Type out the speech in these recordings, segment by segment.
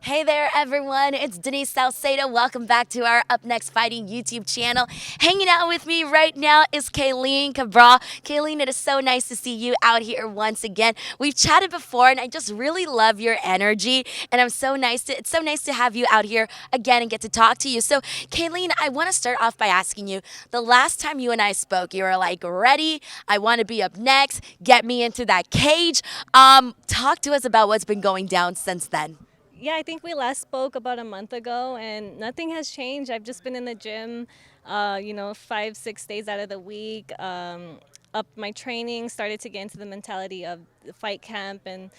Hey there, everyone. It's Denise Salcedo. Welcome back to our Up Next Fighting YouTube channel. Hanging out with me right now is Kaylene Cabral. Kaylene, it is so nice to see you out here once again. We've chatted before, and I just really love your energy. And it's so nice to have you out here again and get to talk to you. So, Kaylene, I want to start off by asking you, the last time you and I spoke, you were like, ready, I want to be up next, get me into that cage. Talk to us about what's been going down since then. Yeah, I think we last spoke about a month ago, and nothing has changed. I've just been in the gym, 5, 6 days out of the week. Up my training, started to get into the mentality of the fight camp, and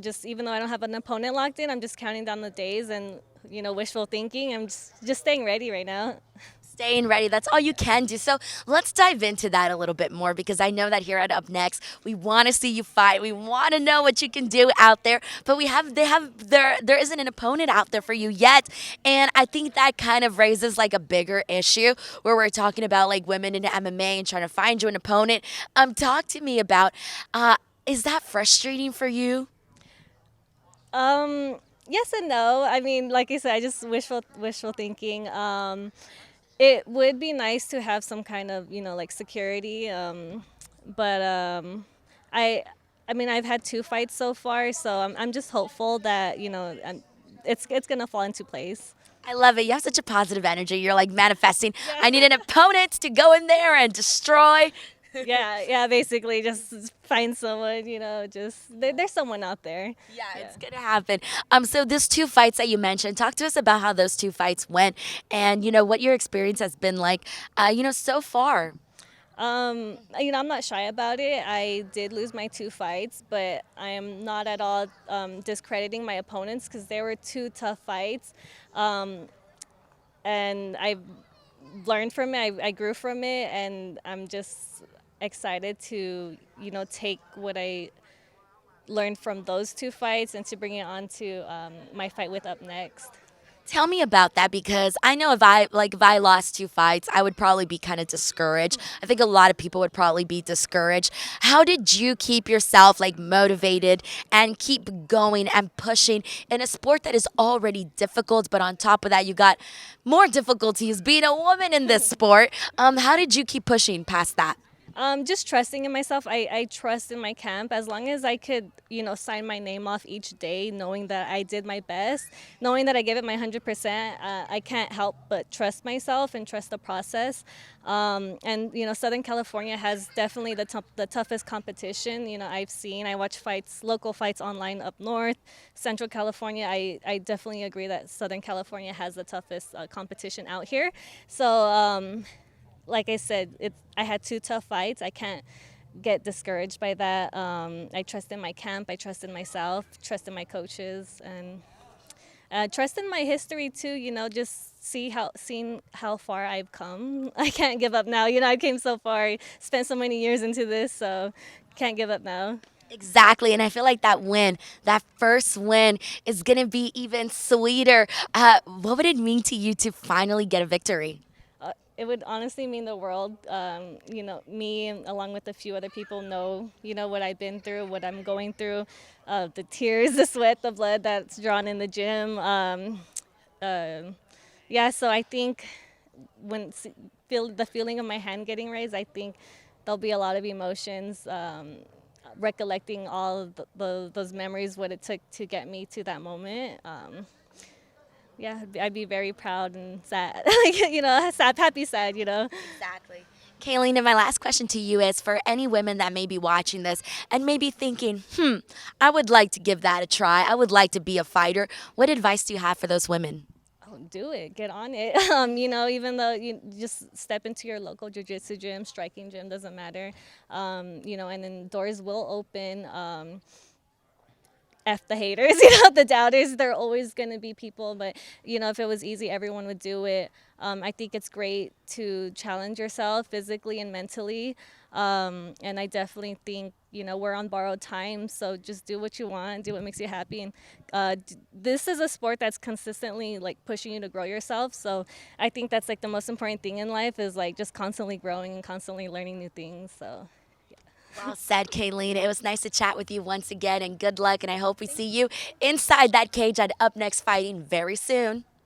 just even though I don't have an opponent locked in, I'm just counting down the days and wishful thinking. I'm just staying ready right now. Staying ready. That's all you can do. So let's dive into that a little bit more because I know that here at Up Next, we want to see you fight. We want to know what you can do out there, but there isn't an opponent out there for you yet. And I think that kind of raises like a bigger issue where we're talking about like women in MMA and trying to find you an opponent. Talk to me about is that frustrating for you? Yes and no. I mean, like I said, I just wishful thinking. It would be nice to have some kind of like security, but I I mean I've had two fights so far, so I'm just hopeful that it's gonna fall into place. I love it. You have such a positive energy. You're like manifesting. I need Yeah. an opponent to go in there and destroy. Yeah, basically just find someone, there's someone out there. Yeah, Yeah. it's gonna happen. So these two fights that you mentioned, talk to us about how those two fights went, and what your experience has been like, so far. I'm not shy about it. I did lose my two fights, but I am not at all discrediting my opponents because there were two tough fights. Um, and I learned from it, I grew from it, and I'm just excited to, take what I learned from those two fights and to bring it on to my fight with Up Next. Tell me about that because I know if I lost two fights, I would probably be kind of discouraged. I think a lot of people would probably be discouraged. How did you keep yourself like motivated and keep going and pushing in a sport that is already difficult, but on top of that, you got more difficulties being a woman in this sport? How did you keep pushing past that? Just trusting in myself. I trust in my camp as long as I could, sign my name off each day, knowing that I did my best, knowing that I gave it my 100%. I can't help but trust myself and trust the process. And Southern California has definitely the toughest competition. I've seen. I watch fights, local fights online up north, Central California. I definitely agree that Southern California has the toughest competition out here. So. Like I said, I had two tough fights. I can't get discouraged by that. I trust in my camp. I trust in myself. Trust in my coaches, and trust in my history too. Just seeing how far I've come. I can't give up now. I came so far. Spent so many years into this, so can't give up now. Exactly. And I feel like that win, that first win, is going to be even sweeter. What would it mean to you to finally get a victory? It would honestly mean the world. Me along with a few other people know what I've been through, what I'm going through, the tears, the sweat, the blood that's drawn in the gym. Uh, yeah, so I think when feel the feeling of my hand getting raised, I think there'll be a lot of emotions. Recollecting all of those memories, what it took to get me to that moment. Yeah, I'd be very proud and sad. Sad, happy, sad. Exactly. Kayleen, and my last question to you is for any women that may be watching this and may be thinking, I would like to give that a try. I would like to be a fighter. What advice do you have for those women? Oh, do it. Get on it. Even though you just step into your local jiu-jitsu gym, striking gym, doesn't matter. And then doors will open. F the haters, the doubters. There are always going to be people, but if it was easy, everyone would do it. I think it's great to challenge yourself physically and mentally. And I definitely think we're on borrowed time, so just do what you want, do what makes you happy. And this is a sport that's consistently like pushing you to grow yourself. So I think that's like the most important thing in life is like just constantly growing and constantly learning new things. So Well said, Kaylene. It was nice to chat with you once again, and good luck. And I hope we see you inside that cage at Up Next Fighting very soon.